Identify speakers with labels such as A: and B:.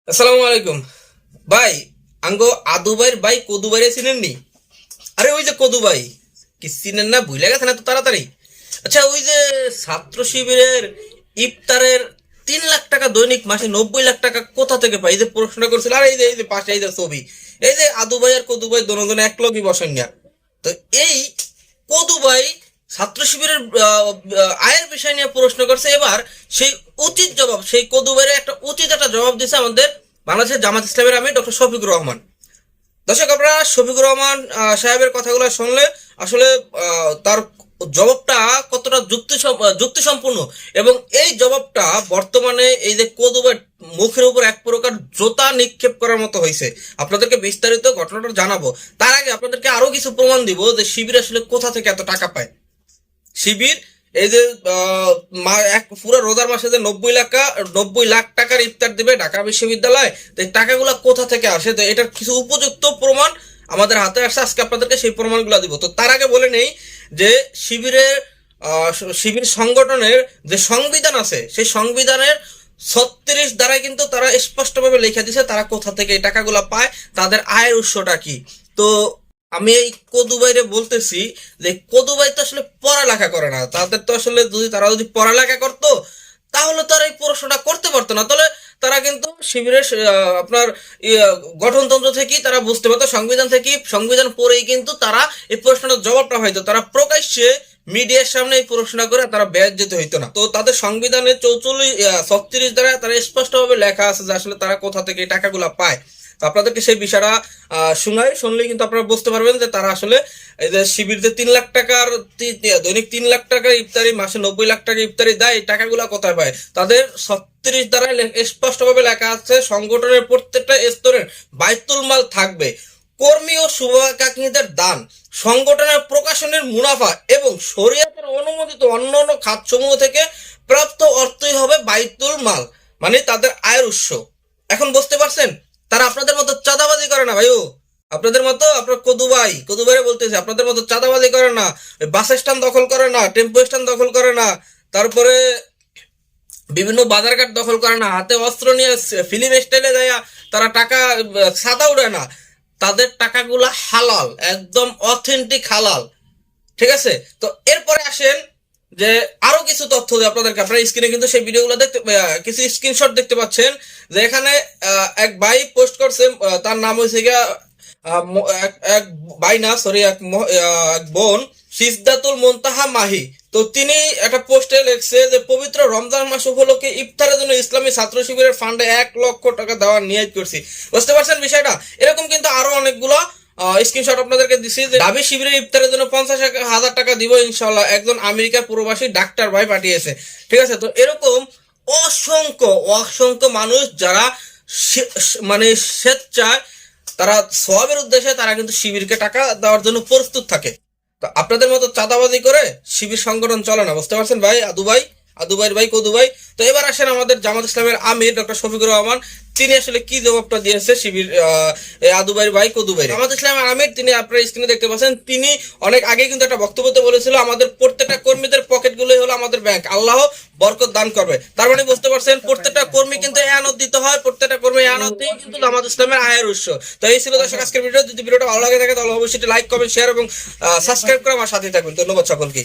A: আসসালামু আলাইকুম ভাই। আঙ্গো আদু ভাইয়ের ভাই কদু ভাইরে চিনেন নি? আরে ওই যে কদু ভাই, কি চিনেন না? ভুলে গেছেন এত তাড়াতাড়ি? আচ্ছা, ওই যে ছাত্র শিবিরের ইফতারের 3 লাখ টাকা দৈনিক, মাসে 90 লাখ টাকা কোথা থেকে পাই? এই যে প্রশ্নটা করছিল। আর এই যে পাশে এই যে ছবি, এই যে আদু ভাই আর কদু ভাই দোনো এক লগই বসেন না। তো এই কদু ভাই ছাত্র শিবিরের আয়ের বিষয় নিয়ে প্রশ্ন করছে। এবার সেই উচিত জবাব, সেই কদু ভাইয়ের একটা জবাব দিছে আমাদের বাংলাদেশের জামাত ইসলামের আমির ডক্টর শফিকুর রহমান। দর্শক, আপনারা শফিকুর রহমান সাহেবের কথাগুলো শুনলে আসলে তার জবাবটা কতটা যুক্তি সম্পূর্ণ, এবং এই জবাবটা বর্তমানে এই যে কদুবের মুখের উপর এক প্রকার জোতা নিক্ষেপ করার মতো হয়েছে। আপনাদেরকে বিস্তারিত ঘটনাটা জানাবো। তার আগে আপনাদেরকে আরো কিছু প্রমাণ দিব যে শিবির আসলে কোথা থেকে এত টাকা পায়। শিবির এই যে পুরো রোজার মাসে যে 90 লাখ টাকার ইফতার দিবে ঢাকা বিশ্ববিদ্যালয়, তো এই টাকাগুলো কোথা থেকে আসে, তো এটার কিছু উপযুক্ত প্রমাণ আমাদের হাতে আসছে। আজকে আপনাদেরকে সেই প্রমাণগুলো দিব। তো তার আগে বলে নেই যে শিবিরের শিবির সংগঠনের যে সংবিধান আছে, সেই সংবিধানের 36 দ্বারাই কিন্তু তারা স্পষ্টভাবে লিখে দিছে তারা কোথা থেকে এই টাকাগুলো পায়, তাদের আয়ের উৎসটা কি। তো আমি এই কদু ভাইরে বলতেছি যে কদু ভাই তো আসলে পড়ালেখা করে না। তাদের তো আসলে তারা যদি পড়ালেখা করতো তাহলে তো আর এই প্রশ্নটা করতে পারতো না। তাহলে তারা কিন্তু শিবিরের আপনার গঠনতন্ত্র থেকেই তারা বুঝতে পারতো, সংবিধান থেকে, সংবিধান পড়েই কিন্তু তারা এই প্রশ্নটার জবাবটা হয়তো তারা প্রকাশ্যে মিডিয়ার সামনে এই প্রশ্ন করে তারা যেতে হইতো না। তো তাদের সংবিধানের 36 দ্বারা তারা স্পষ্টভাবে লেখা আছে যে আসলে তারা কোথা থেকে এই টাকাগুলা পায়। তো আপনাদেরকে সেই বিষয়টা শুনলেই কিন্তু আপনারা বুঝতে পারবেন যে তারা আসলে এই যে শিবির যে 3 লাখ টাকার দৈনিক 3 লাখ টাকার ইফতারি, মাসে 90 লাখ টাকা ইফতারি দেয়, এই টাকাগুলা কোথায় পায়। তাদের 36 দ্বারা স্পষ্টভাবে লেখা আছে সংগঠনের প্রত্যেকটা স্তরের বাইতুল মাল থাকবে, কর্মী ও শুভাকাঙ্ক্ষীদের দান, সংগঠনের প্রকাশনের মুনাফা এবং শরীয়তের অনুমোদিত অন্যান্য খাতসমূহ থেকে প্রাপ্ত অর্থই হবে বাইতুল মাল, মানে তাদের আয়ের উৎস। এখন বুঝতে পারছেন? তারা আপনাদের মতো চাঁদাবাজি করে না ভাইও। আপনাদের মতো, আপনার কদু ভাইরে বলতেছে, আপনাদের মতো চাঁদাবাজি করে না, বাস স্ট্যান্ড দখল করে না, টেম্পো স্ট্যান্ড দখল করে না, তারপরে বিভিন্ন বাজারঘাট দখল করে না, হাতে অস্ত্র নিয়ে ফিল্ম স্টাইলে যায় তারা টাকা সাদা উড়ে না। তাদের টাকাগুলা হালাল, একদম অথেন্টিক হালাল। ঠিক আছে? তো এরপরে আসেন যে আরো কিছু তথ্য দিই আপনাদেরকে। আপনারা স্ক্রিনে কিন্তু সেই ভিডিওগুলো দেখতে, কিছু স্ক্রিনশট দেখতে পাচ্ছেন যে এখানে এক ভাই পোস্ট করছে। তার নাম হয়েছে গিয়া এক ভাই না, সরি, এক বোন, সিজদাতুল মুনতাহা মাহি। তো তিনি একটা পোস্টে লিখছে যে পবিত্র রমজান মাস উপলক্ষে ইফতারের জন্য ইসলামী ছাত্র শিবিরের ফান্ডে 1 লক্ষ টাকা দেওয়ার নিয়ত করছি। বুঝতে পারছেন বিষয়টা? এরকম কিন্তু আরো অনেকগুলো স্ক্রিনশট আপনাদেরকে দিছি যে দাবি শিবিরের ইফতারের জন্য 50,000 টাকা দিব ইনশাল্লাহ, একজন আমেরিকার প্রবাসী ডাক্তার ভাই পাঠিয়েছে। ঠিক আছে? তো এরকম অসংখ্য অসংখ্য মানুষ যারা মানে স্বেচ্ছায়, তারা সওয়াবের উদ্দেশ্যে তারা কিন্তু শিবিরকে টাকা দেওয়ার জন্য প্রস্তুত থাকে। তো আপনাদের মতো চাঁদাবাজি করে শিবির সংগঠন চলে না। বুঝতে পারছেন ভাই? আদু ভাইয়ের ভাই কদু ভাই। তো এবার আসেন আমাদের জামাত ইসলামের আমির ডক্টর শফিকুর রহমান, তিনি আসলে কি জবাবটা দিয়েছে শিবির আদু ভাইয়ের ভাই কদু ভাই। জামাত ইসলামের আমির, তিনি আপনার স্ক্রিনে দেখতে পাচ্ছেন, তিনি অনেক আগে কিন্তু একটা বক্তব্যতে বলেছিল আমাদের প্রত্যেকটা কর্মীদের পকেট গুলোই হলো আমাদের ব্যাংক, আল্লাহ বরকত দান করবে। তার মানে বুঝতে পারছেন, প্রত্যেকটা কর্মী কিন্তু এয়ানত দিতে হয়, প্রত্যেকটা কর্মী এয়ানতেই কিন্তু জামাত ইসলামের আয়ের উৎস। তো এই ছিল দর্শক আজকের ভিডিও। যদি ভিডিওটা ভালো লাগে থাকে তাহলে অবশ্যই লাইক, কমেন্ট, শেয়ার এবং সাবস্ক্রাইব করে আমার সাথে থাকবেন। ধন্যবাদ সকলকে।